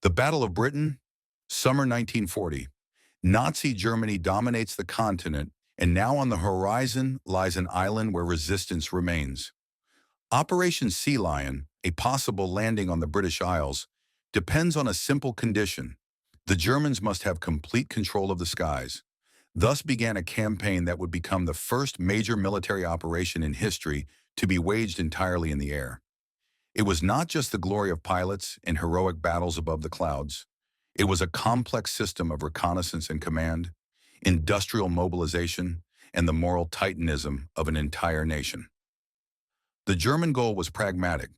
The Battle of Britain, summer 1940. Nazi Germany dominates the continent, and now on the horizon lies an island where resistance remains. Operation Sea Lion, a possible landing on the British Isles, depends on a simple condition. The Germans must have complete control of the skies. Thus began a campaign that would become the first major military operation in history to be waged entirely in the air. It was not just the glory of pilots and heroic battles above the clouds. It was a complex system of reconnaissance and command, industrial mobilization, and the moral titanism of an entire nation. The German goal was pragmatic: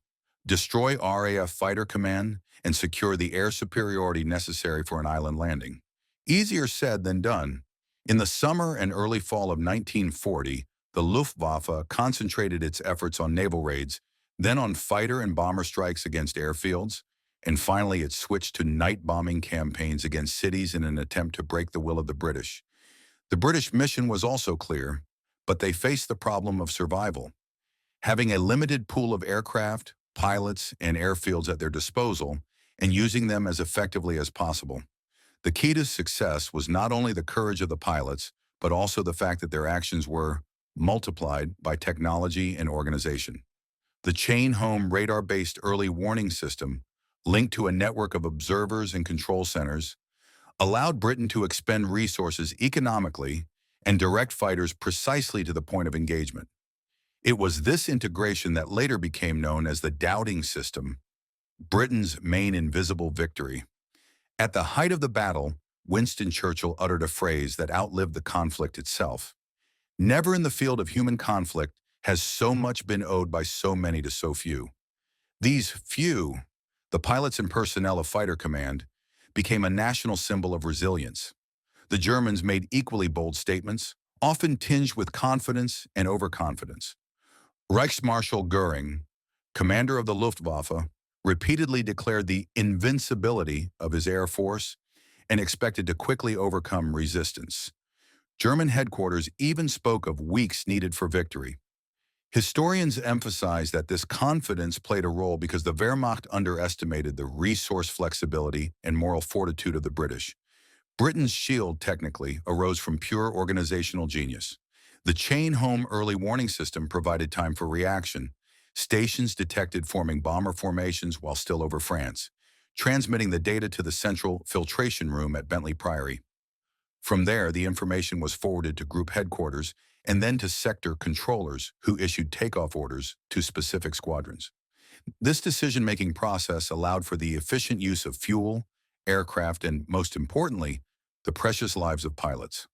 destroy RAF fighter command and secure the air superiority necessary for an island landing. Easier said than done. In the summer and early fall of 1940, the Luftwaffe concentrated its efforts on naval raids, then on fighter and bomber strikes against airfields, and finally it switched to night bombing campaigns against cities in an attempt to break the will of the British. The British mission was also clear, but they faced the problem of survival. Having a limited pool of aircraft, pilots, and airfields at their disposal, and using them as effectively as possible. The key to success was not only the courage of the pilots, but also the fact that their actions were multiplied by technology and organization. The chain-home radar-based early warning system, linked to a network of observers and control centers, allowed Britain to expend resources economically and direct fighters precisely to the point of engagement. It was this integration that later became known as the Dowding system, Britain's main invisible victory. At the height of the battle, Winston Churchill uttered a phrase that outlived the conflict itself. Never in the field of human conflict has so much been owed by so many to so few. These few, the pilots and personnel of Fighter Command, became a national symbol of resilience. The Germans made equally bold statements, often tinged with confidence and overconfidence. Reichsmarschall Goering, commander of the Luftwaffe, repeatedly declared the invincibility of his air force and expected to quickly overcome resistance. German headquarters even spoke of weeks needed for victory. Historians emphasize that this confidence played a role because the Wehrmacht underestimated the resource flexibility and moral fortitude of the British. Britain's shield, technically, arose from pure organizational genius. The chain-home early warning system provided time for reaction. Stations detected forming bomber formations while still over France, transmitting the data to the central filtration room at Bentley Priory. From there, the information was forwarded to group headquarters and then to sector controllers who issued takeoff orders to specific squadrons. This decision-making process allowed for the efficient use of fuel, aircraft, and, most importantly, the precious lives of pilots.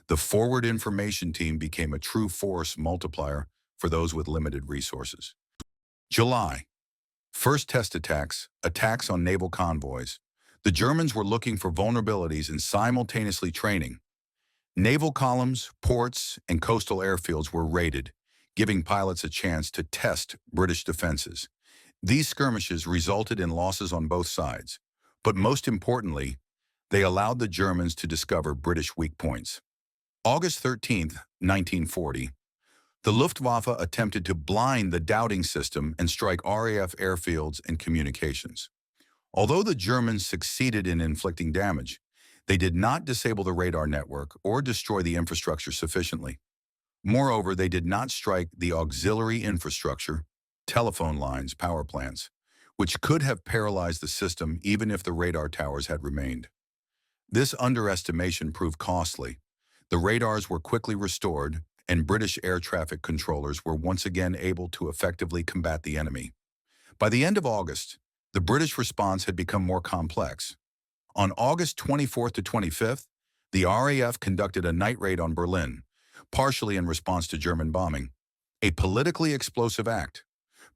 The forward information team became a true force multiplier for those with limited resources. July. First test attacks on naval convoys. The Germans were looking for vulnerabilities and simultaneously training. Naval columns, ports, and coastal airfields were raided, giving pilots a chance to test British defenses. These skirmishes resulted in losses on both sides, but most importantly, they allowed the Germans to discover British weak points. August 13, 1940, the Luftwaffe attempted to blind the Dowding system and strike RAF airfields and communications. Although the Germans succeeded in inflicting damage, they did not disable the radar network or destroy the infrastructure sufficiently. Moreover, they did not strike the auxiliary infrastructure, telephone lines, power plants, which could have paralyzed the system even if the radar towers had remained. This underestimation proved costly. The radars were quickly restored, and British air traffic controllers were once again able to effectively combat the enemy. By the end of August, the British response had become more complex. On August 24th to 25th, the RAF conducted a night raid on Berlin, partially in response to German bombing, a politically explosive act.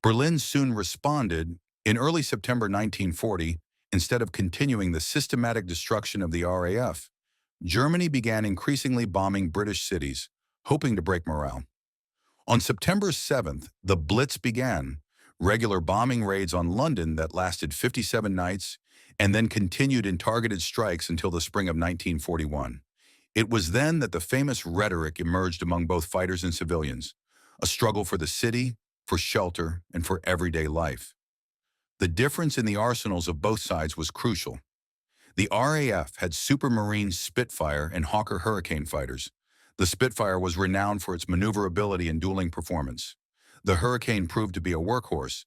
Berlin soon responded. In early September 1940, instead of continuing the systematic destruction of the RAF, Germany began increasingly bombing British cities, hoping to break morale. On September 7th, the Blitz began, regular bombing raids on London that lasted 57 nights and then continued in targeted strikes until the spring of 1941. It was then that the famous rhetoric emerged among both fighters and civilians, a struggle for the city, for shelter, and for everyday life. The difference in the arsenals of both sides was crucial. The RAF had Supermarine Spitfire and Hawker Hurricane fighters. The Spitfire was renowned for its maneuverability and dueling performance. The Hurricane proved to be a workhorse,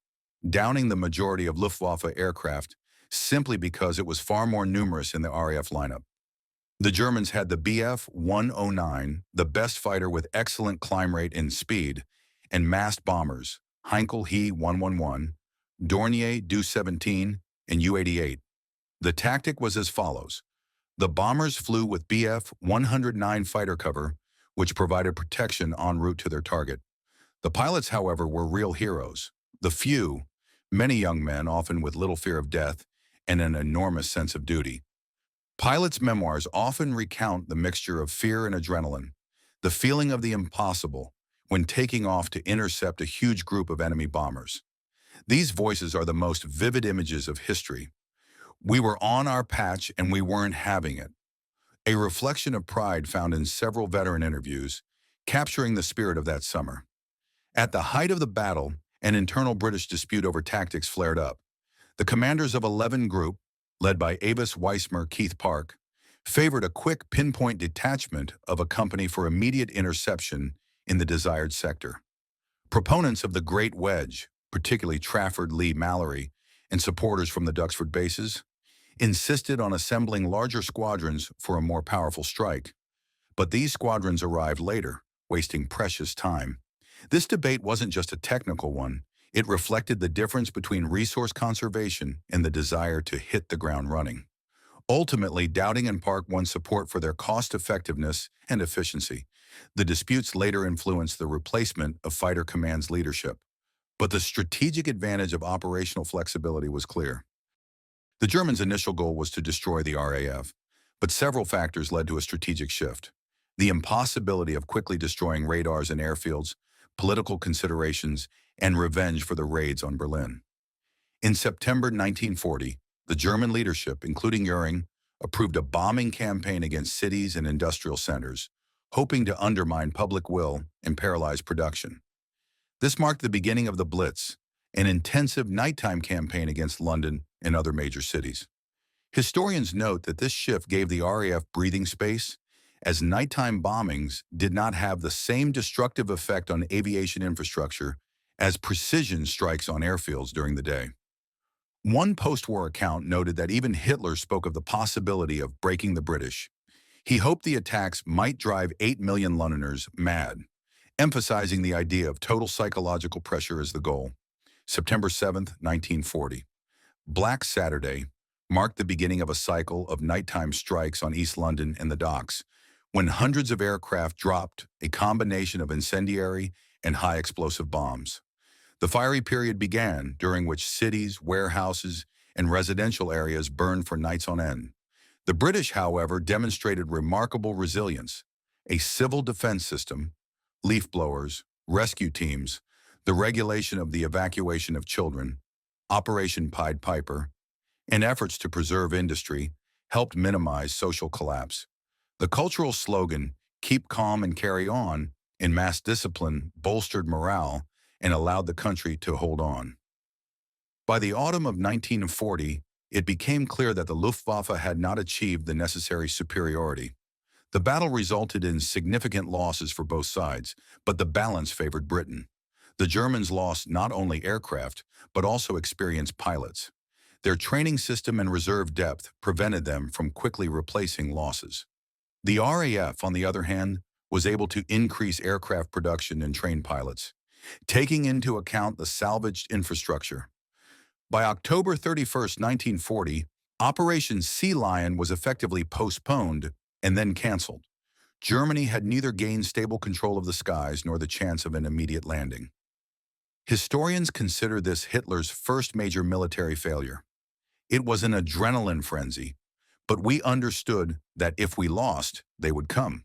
downing the majority of Luftwaffe aircraft simply because it was far more numerous in the RAF lineup. The Germans had the Bf 109, the best fighter with excellent climb rate and speed, and massed bombers, Heinkel He 111, Dornier Do-17, and U-88. The tactic was as follows. The bombers flew with Bf 109 fighter cover, which provided protection en route to their target. The pilots, however, were real heroes. The few, many young men, often with little fear of death and an enormous sense of duty. Pilots' memoirs often recount the mixture of fear and adrenaline, the feeling of the impossible when taking off to intercept a huge group of enemy bombers. These voices are the most vivid images of history. We were on our patch and we weren't having it. A reflection of pride found in several veteran interviews, capturing the spirit of that summer. At the height of the battle, an internal British dispute over tactics flared up. The commanders of 11 Group, led by Avis Weismer Keith Park, favored a quick pinpoint detachment of a company for immediate interception in the desired sector. Proponents of the Great Wedge, particularly Trafford Lee Mallory, and supporters from the Duxford bases, insisted on assembling larger squadrons for a more powerful strike. But these squadrons arrived later, wasting precious time. This debate wasn't just a technical one. It reflected the difference between resource conservation and the desire to hit the ground running. Ultimately, Dowding and Park won support for their cost-effectiveness and efficiency. The disputes later influenced the replacement of Fighter Command's leadership. But the strategic advantage of operational flexibility was clear. The Germans' initial goal was to destroy the RAF, but several factors led to a strategic shift. The impossibility of quickly destroying radars and airfields, political considerations, and revenge for the raids on Berlin. In September 1940, the German leadership, including Göring, approved a bombing campaign against cities and industrial centers, hoping to undermine public will and paralyze production. This marked the beginning of the Blitz, an intensive nighttime campaign against London and other major cities. Historians note that this shift gave the RAF breathing space, as nighttime bombings did not have the same destructive effect on aviation infrastructure as precision strikes on airfields during the day. One post-war account noted that even Hitler spoke of the possibility of breaking the British. He hoped the attacks might drive 8 million Londoners mad, emphasizing the idea of total psychological pressure as the goal. September 7, 1940. Black Saturday marked the beginning of a cycle of nighttime strikes on East London and the docks, when hundreds of aircraft dropped a combination of incendiary and high-explosive bombs. The fiery period began, during which cities, warehouses, and residential areas burned for nights on end. The British, however, demonstrated remarkable resilience. A civil defense system, leaf blowers, rescue teams, the regulation of the evacuation of children, Operation Pied Piper, and efforts to preserve industry helped minimize social collapse. The cultural slogan, "Keep calm and carry on," in mass discipline bolstered morale and allowed the country to hold on. By the autumn of 1940, it became clear that the Luftwaffe had not achieved the necessary superiority. The battle resulted in significant losses for both sides, but the balance favored Britain. The Germans lost not only aircraft, but also experienced pilots. Their training system and reserve depth prevented them from quickly replacing losses. The RAF, on the other hand, was able to increase aircraft production and train pilots, taking into account the salvaged infrastructure. By October 31, 1940, Operation Sea Lion was effectively postponed and then canceled. Germany had neither gained stable control of the skies nor the chance of an immediate landing. Historians consider this Hitler's first major military failure. It was an adrenaline frenzy, but we understood that if we lost, they would come.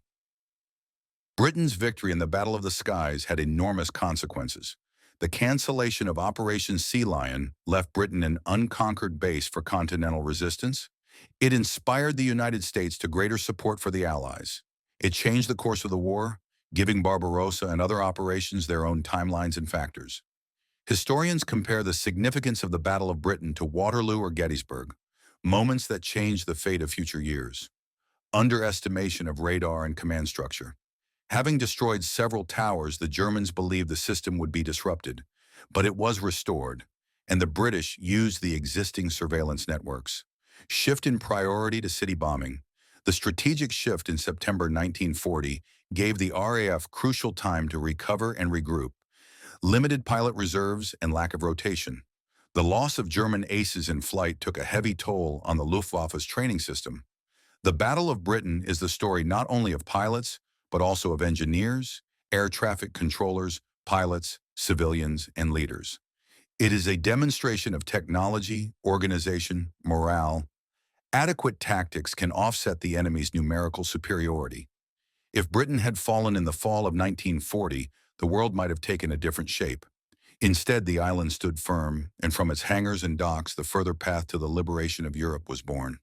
Britain's victory in the Battle of the Skies had enormous consequences. The cancellation of Operation Sea Lion left Britain an unconquered base for continental resistance. It inspired the United States to greater support for the Allies. It changed the course of the war, giving Barbarossa and other operations their own timelines and factors. Historians compare the significance of the Battle of Britain to Waterloo or Gettysburg, moments that changed the fate of future years. Underestimation of radar and command structure. Having destroyed several towers, the Germans believed the system would be disrupted, but it was restored, and the British used the existing surveillance networks. Shift in priority to city bombing. The strategic shift in September 1940 gave the RAF crucial time to recover and regroup. Limited pilot reserves and lack of rotation. The loss of German aces in flight took a heavy toll on the Luftwaffe's training system. The Battle of Britain is the story not only of pilots, but also of engineers, air traffic controllers, pilots, civilians, and leaders. It is a demonstration of technology, organization, morale. Adequate tactics can offset the enemy's numerical superiority. If Britain had fallen in the fall of 1940, the world might have taken a different shape. Instead, the island stood firm, and from its hangars and docks, the further path to the liberation of Europe was born.